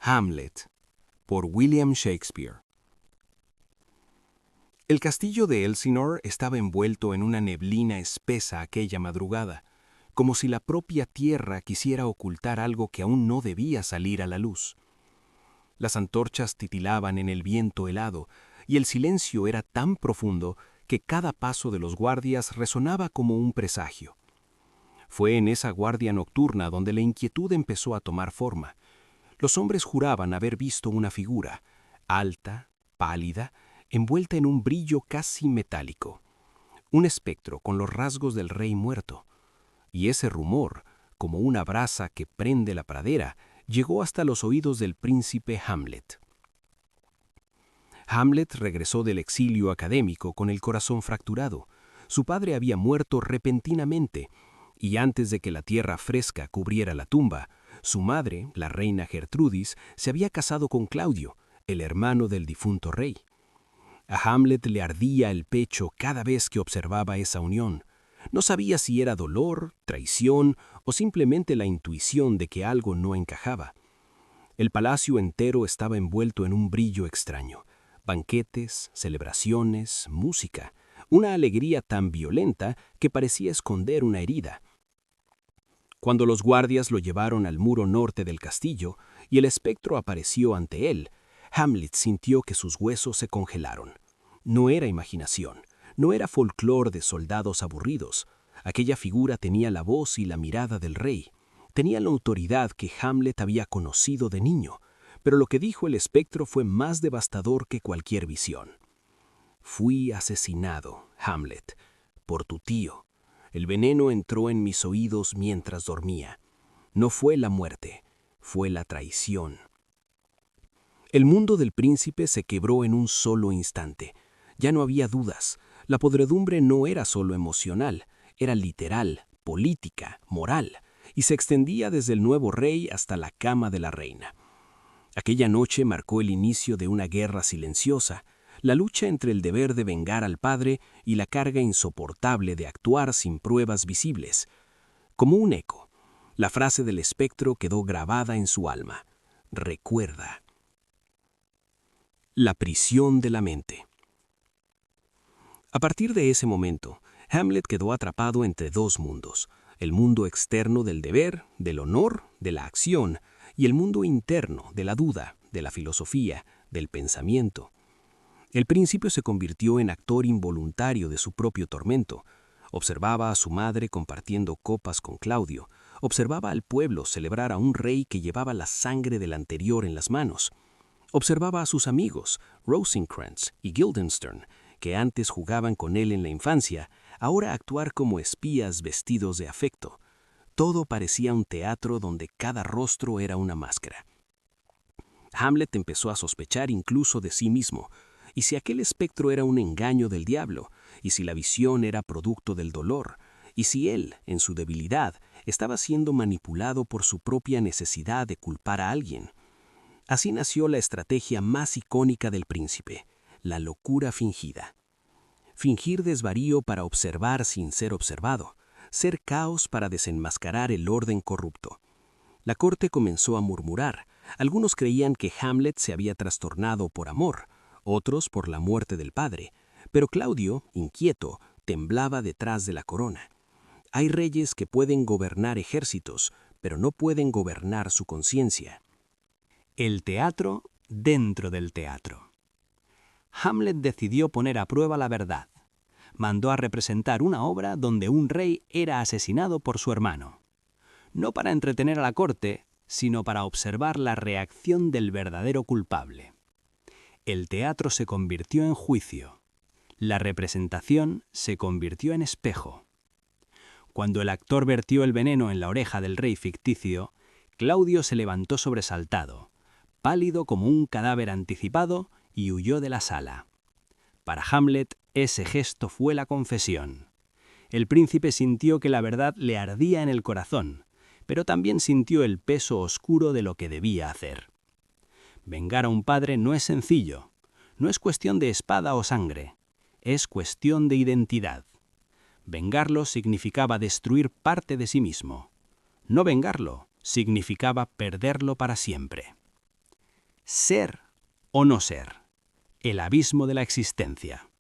Hamlet, por William Shakespeare. El castillo de Elsinore estaba envuelto en una neblina espesa aquella madrugada, como si la propia tierra quisiera ocultar algo que aún no debía salir a la luz. Las antorchas titilaban en el viento helado, y el silencio era tan profundo que cada paso de los guardias resonaba como un presagio. Fue en esa guardia nocturna donde la inquietud empezó a tomar forma. Los hombres juraban haber visto una figura, alta, pálida, envuelta en un brillo casi metálico. Un espectro con los rasgos del rey muerto. Y ese rumor, como una brasa que prende la pradera, llegó hasta los oídos del príncipe Hamlet. Hamlet regresó del exilio académico con el corazón fracturado. Su padre había muerto repentinamente, y antes de que la tierra fresca cubriera la tumba, su madre, la reina Gertrudis, se había casado con Claudio, el hermano del difunto rey. A Hamlet le ardía el pecho cada vez que observaba esa unión. No sabía si era dolor, traición o simplemente la intuición de que algo no encajaba. El palacio entero estaba envuelto en un brillo extraño. Banquetes, celebraciones, música, una alegría tan violenta que parecía esconder una herida. Cuando los guardias lo llevaron al muro norte del castillo y el espectro apareció ante él, Hamlet sintió que sus huesos se congelaron. No era imaginación, no era folclore de soldados aburridos. Aquella figura tenía la voz y la mirada del rey. Tenía la autoridad que Hamlet había conocido de niño, pero lo que dijo el espectro fue más devastador que cualquier visión. Fui asesinado, Hamlet, por tu tío. El veneno entró en mis oídos mientras dormía. No fue la muerte, fue la traición. El mundo del príncipe se quebró en un solo instante. Ya no había dudas. La podredumbre no era solo emocional, era literal, política, moral, y se extendía desde el nuevo rey hasta la cama de la reina. Aquella noche marcó el inicio de una guerra silenciosa, la lucha entre el deber de vengar al padre y la carga insoportable de actuar sin pruebas visibles. Como un eco, la frase del espectro quedó grabada en su alma. Recuerda. La prisión de la mente. A partir de ese momento, Hamlet quedó atrapado entre dos mundos, el mundo externo del deber, del honor, de la acción, y el mundo interno de la duda, de la filosofía, del pensamiento. El príncipe se convirtió en actor involuntario de su propio tormento. Observaba a su madre compartiendo copas con Claudio, observaba al pueblo celebrar a un rey que llevaba la sangre del anterior en las manos. Observaba a sus amigos, Rosencrantz y Guildenstern, que antes jugaban con él en la infancia, ahora actuar como espías vestidos de afecto. Todo parecía un teatro donde cada rostro era una máscara. Hamlet empezó a sospechar incluso de sí mismo. ¿Y si aquel espectro era un engaño del diablo? ¿Y si la visión era producto del dolor? ¿Y si él, en su debilidad, estaba siendo manipulado por su propia necesidad de culpar a alguien? Así nació la estrategia más icónica del príncipe, la locura fingida. Fingir desvarío para observar sin ser observado, ser caos para desenmascarar el orden corrupto. La corte comenzó a murmurar. Algunos creían que Hamlet se había trastornado por amor, otros por la muerte del padre, pero Claudio, inquieto, temblaba detrás de la corona. Hay reyes que pueden gobernar ejércitos, pero no pueden gobernar su conciencia. El teatro dentro del teatro. Hamlet decidió poner a prueba la verdad. Mandó a representar una obra donde un rey era asesinado por su hermano. No para entretener a la corte, sino para observar la reacción del verdadero culpable. El teatro se convirtió en juicio. La representación se convirtió en espejo. Cuando el actor vertió el veneno en la oreja del rey ficticio, Claudio se levantó sobresaltado, pálido como un cadáver anticipado, y huyó de la sala. Para Hamlet, ese gesto fue la confesión. El príncipe sintió que la verdad le ardía en el corazón, pero también sintió el peso oscuro de lo que debía hacer. Vengar a un padre no es sencillo. No es cuestión de espada o sangre. Es cuestión de identidad. Vengarlo significaba destruir parte de sí mismo. No vengarlo significaba perderlo para siempre. Ser o no ser. El abismo de la existencia.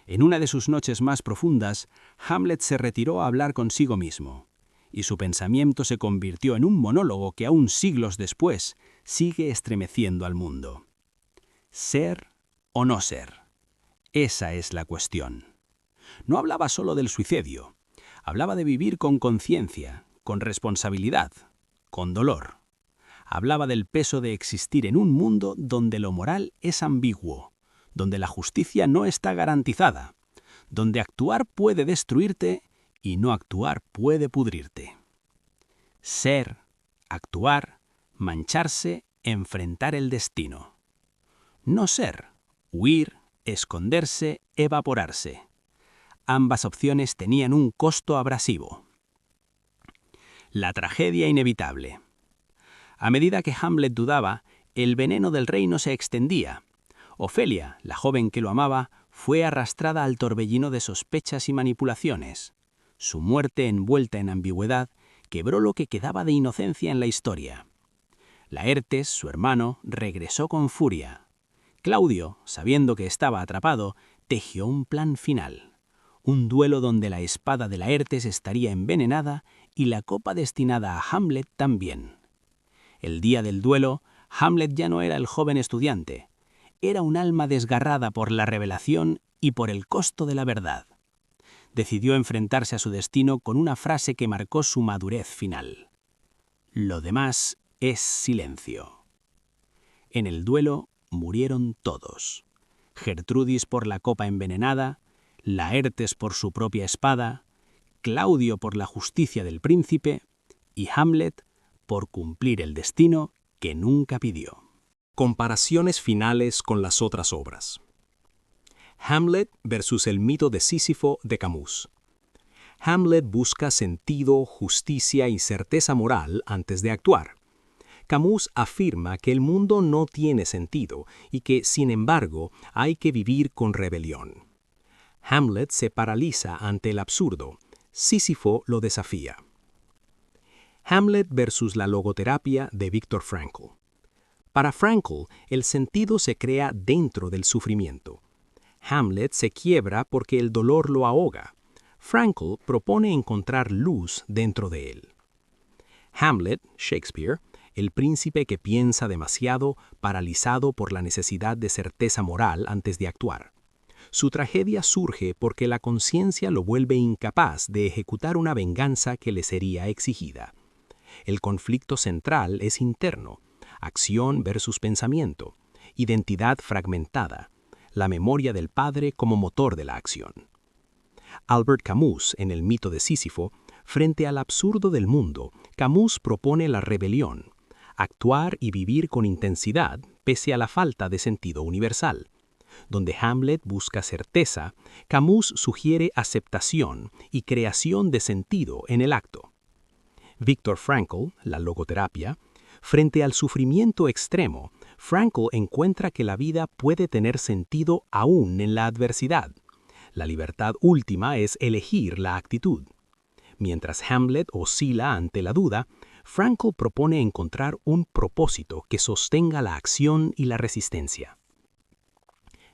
En una de sus noches más profundas, Hamlet se retiró a hablar consigo mismo, y su pensamiento se convirtió en un monólogo que aún siglos después sigue estremeciendo al mundo. Ser o no ser. Esa es la cuestión. No hablaba solo del suicidio, hablaba de vivir con conciencia, con responsabilidad, con dolor. Hablaba del peso de existir en un mundo donde lo moral es ambiguo, donde la justicia no está garantizada, donde actuar puede destruirte y no actuar puede pudrirte. Ser, actuar, mancharse, enfrentar el destino. No ser, huir, esconderse, evaporarse. Ambas opciones tenían un costo abrasivo. La tragedia inevitable. A medida que Hamlet dudaba, el veneno del reino se extendía. Ofelia, la joven que lo amaba, fue arrastrada al torbellino de sospechas y manipulaciones. Su muerte envuelta en ambigüedad quebró lo que quedaba de inocencia en la historia. Laertes, su hermano, regresó con furia. Claudio, sabiendo que estaba atrapado, tejió un plan final. Un duelo donde la espada de Laertes estaría envenenada y la copa destinada a Hamlet también. El día del duelo, Hamlet ya no era el joven estudiante. Era un alma desgarrada por la revelación y por el costo de la verdad. Decidió enfrentarse a su destino con una frase que marcó su madurez final. Lo demás es silencio. En el duelo murieron todos. Gertrudis por la copa envenenada, Laertes por su propia espada, Claudio por la justicia del príncipe y Hamlet por cumplir el destino que nunca pidió. Comparaciones finales con las otras obras. Hamlet versus el mito de Sísifo de Camus. Hamlet busca sentido, justicia y certeza moral antes de actuar. Camus afirma que el mundo no tiene sentido y que, sin embargo, hay que vivir con rebelión. Hamlet se paraliza ante el absurdo. Sísifo lo desafía. Hamlet versus la logoterapia de Viktor Frankl. Para Frankl, el sentido se crea dentro del sufrimiento. Hamlet se quiebra porque el dolor lo ahoga. Frankl propone encontrar luz dentro de él. Hamlet, Shakespeare, el príncipe que piensa demasiado, paralizado por la necesidad de certeza moral antes de actuar. Su tragedia surge porque la conciencia lo vuelve incapaz de ejecutar una venganza que le sería exigida. El conflicto central es interno, acción versus pensamiento, identidad fragmentada, la memoria del padre como motor de la acción. Albert Camus, en el mito de Sísifo, frente al absurdo del mundo, Camus propone la rebelión, actuar y vivir con intensidad pese a la falta de sentido universal. Donde Hamlet busca certeza, Camus sugiere aceptación y creación de sentido en el acto. Viktor Frankl, la logoterapia, frente al sufrimiento extremo, Frankl encuentra que la vida puede tener sentido aún en la adversidad. La libertad última es elegir la actitud. Mientras Hamlet oscila ante la duda, Frankl propone encontrar un propósito que sostenga la acción y la resistencia.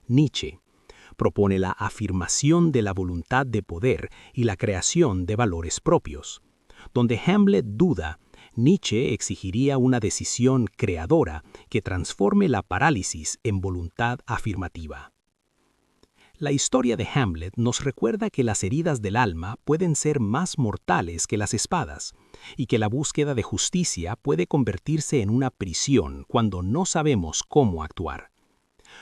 Nietzsche propone la afirmación de la voluntad de poder y la creación de valores propios. Donde Hamlet duda, Nietzsche exigiría una decisión creadora que transforme la parálisis en voluntad afirmativa. La historia de Hamlet nos recuerda que las heridas del alma pueden ser más mortales que las espadas y que la búsqueda de justicia puede convertirse en una prisión cuando no sabemos cómo actuar.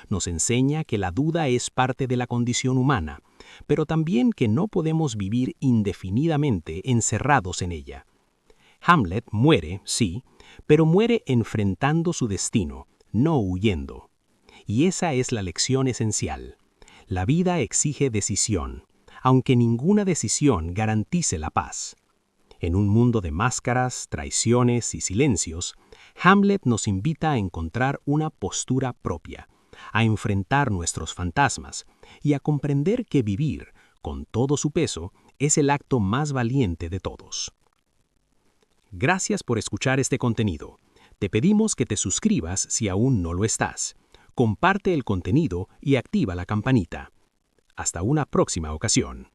Nos enseña que la duda es parte de la condición humana, pero también que no podemos vivir indefinidamente encerrados en ella. Hamlet muere, sí, pero muere enfrentando su destino, no huyendo. Y esa es la lección esencial. La vida exige decisión, aunque ninguna decisión garantice la paz. En un mundo de máscaras, traiciones y silencios, Hamlet nos invita a encontrar una postura propia, a enfrentar nuestros fantasmas y a comprender que vivir, con todo su peso, es el acto más valiente de todos. Gracias por escuchar este contenido. Te pedimos que te suscribas si aún no lo estás. Comparte el contenido y activa la campanita. Hasta una próxima ocasión.